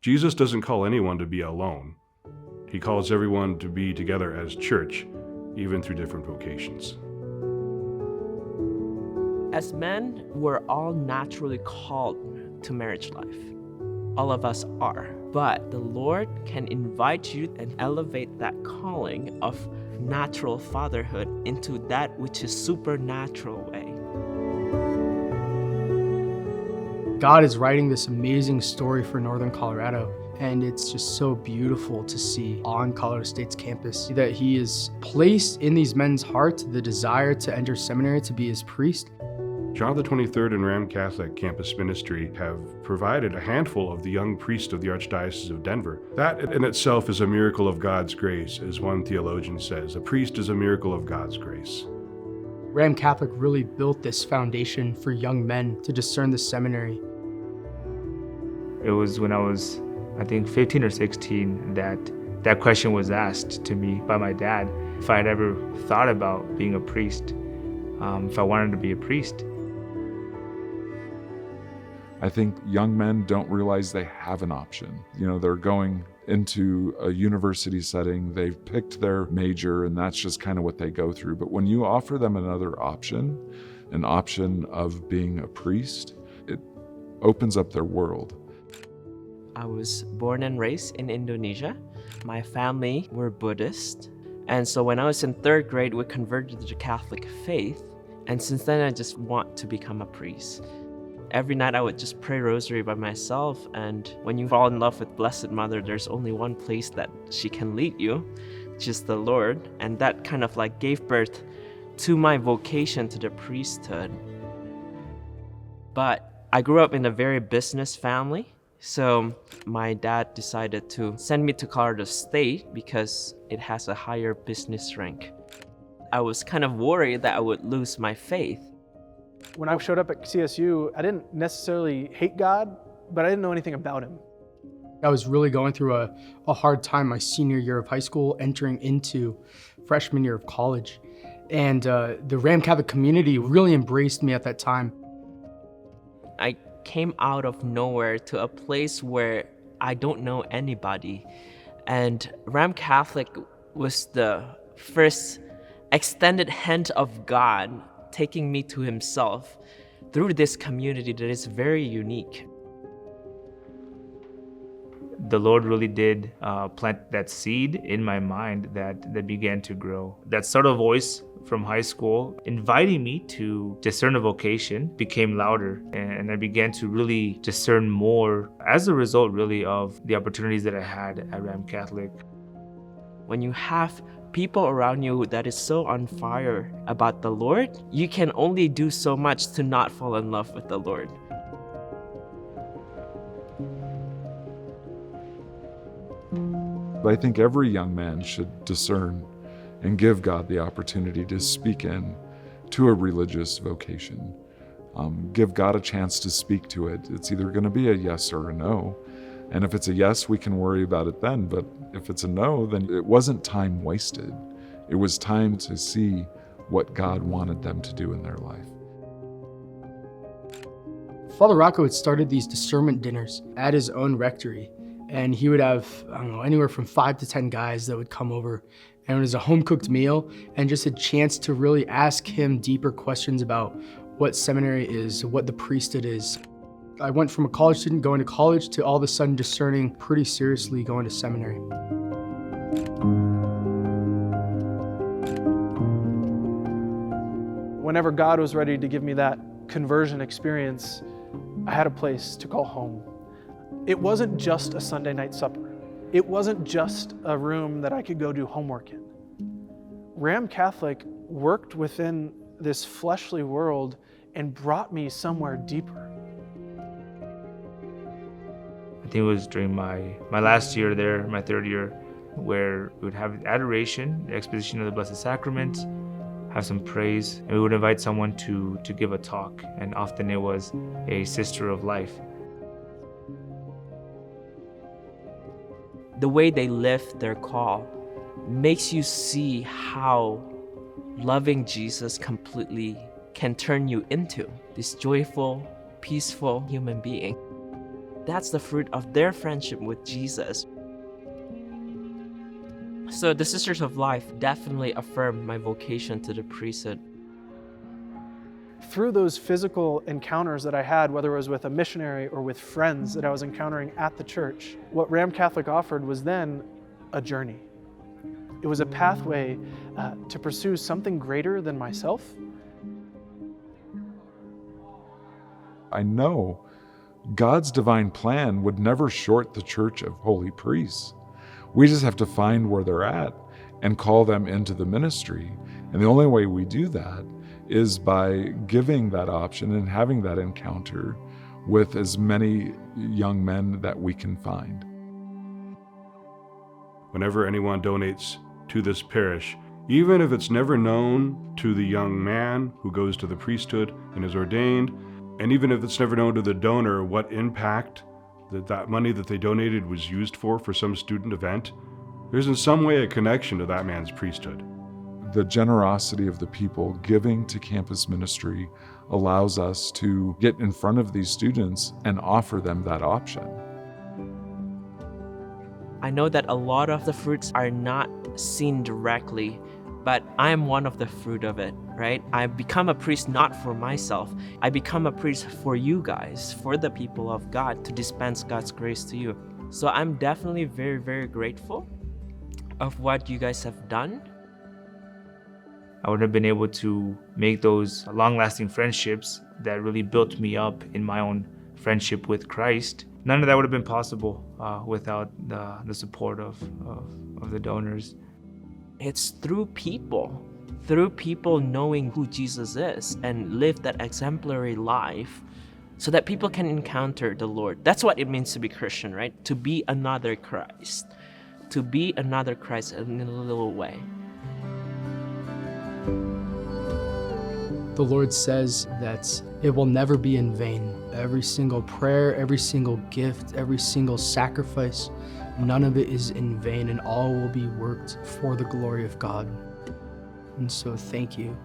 Jesus doesn't call anyone to be alone. He calls everyone to be together as church, even through different vocations. As men, we're all naturally called to marriage life. All of us are. But the Lord can invite you and elevate that calling of natural fatherhood into that which is supernatural way. God is writing this amazing story for Northern Colorado, and it's just so beautiful to see on Colorado State's campus that He has placed in these men's hearts the desire to enter seminary to be His priest. John the 23rd and Ram Catholic Campus Ministry have provided a handful of the young priests of the Archdiocese of Denver. That in itself is a miracle of God's grace, as one theologian says. A priest is a miracle of God's grace. Ram Catholic really built this foundation for young men to discern the seminary. It was when I was, I think, 15 or 16 that question was asked to me by my dad, if I had ever thought about being a priest, if I wanted to be a priest. I think young men don't realize they have an option. You know, they're going into a university setting, they've picked their major, and that's just kind of what they go through. But when you offer them another option, an option of being a priest, it opens up their world. I was born and raised in Indonesia. My family were Buddhist. And so when I was in 3rd grade, we converted to the Catholic faith. And since then, I just want to become a priest. Every night I would just pray rosary by myself, and when you fall in love with Blessed Mother, there's only one place that she can lead you, just the Lord. And that kind of like gave birth to my vocation to the priesthood. But I grew up in a very business family, so my dad decided to send me to Colorado State because it has a higher business rank. I was kind of worried that I would lose my faith. When I showed up at CSU, I didn't necessarily hate God, but I didn't know anything about Him. I was really going through a hard time my senior year of high school, entering into freshman year of college. And the Ram Catholic community really embraced me at that time. I came out of nowhere to a place where I don't know anybody. And Ram Catholic was the first extended hand of God taking me to Himself through this community that is very unique. The Lord really did plant that seed in my mind that began to grow. That subtle voice from high school inviting me to discern a vocation became louder, and I began to really discern more as a result really of the opportunities that I had at Ram Catholic. When you have people around you that is so on fire about the Lord, you can only do so much to not fall in love with the Lord. I think every young man should discern and give God the opportunity to speak in to a religious vocation. Give God a chance to speak to it. It's either going to be a yes or a no. And if it's a yes, we can worry about it then. But if it's a no, then it wasn't time wasted. It was time to see what God wanted them to do in their life. Father Rocco had started these discernment dinners at his own rectory. And he would have, anywhere from 5 to 10 guys that would come over. And it was a home-cooked meal and just a chance to really ask him deeper questions about what seminary is, what the priesthood is. I went from a college student going to college to all of a sudden discerning pretty seriously going to seminary. Whenever God was ready to give me that conversion experience, I had a place to call home. It wasn't just a Sunday night supper. It wasn't just a room that I could go do homework in. Ram Catholic worked within this fleshly world and brought me somewhere deeper. I think it was during my last year there, my 3rd year, where we would have adoration, the exposition of the Blessed Sacrament, have some praise, and we would invite someone to give a talk, and often it was a sister of life. The way they live their call makes you see how loving Jesus completely can turn you into this joyful, peaceful human being. That's the fruit of their friendship with Jesus. So the Sisters of Life definitely affirmed my vocation to the priesthood. Through those physical encounters that I had, whether it was with a missionary or with friends that I was encountering at the church, what Ram Catholic offered was then a journey. It was a pathway to pursue something greater than myself. I know God's divine plan would never short the Church of Holy Priests. We just have to find where they're at and call them into the ministry. And the only way we do that is by giving that option and having that encounter with as many young men that we can find. Whenever anyone donates to this parish, even if it's never known to the young man who goes to the priesthood and is ordained, and even if it's never known to the donor what impact that money that they donated was used for some student event, there's in some way a connection to that man's priesthood. The generosity of the people giving to campus ministry allows us to get in front of these students and offer them that option. I know that a lot of the fruits are not seen directly, but I am one of the fruit of it, right? I become a priest not for myself. I become a priest for you guys, for the people of God, to dispense God's grace to you. So I'm definitely very, very grateful of what you guys have done. I would have been able to make those long-lasting friendships that really built me up in my own friendship with Christ. None of that would have been possible without the support of the donors. It's through people knowing who Jesus is and live that exemplary life so that people can encounter the Lord. That's what it means to be Christian, right? To be another Christ. To be another Christ in a little way. The Lord says that it will never be in vain. Every single prayer, every single gift, every single sacrifice, none of it is in vain, and all will be worked for the glory of God. And so thank you.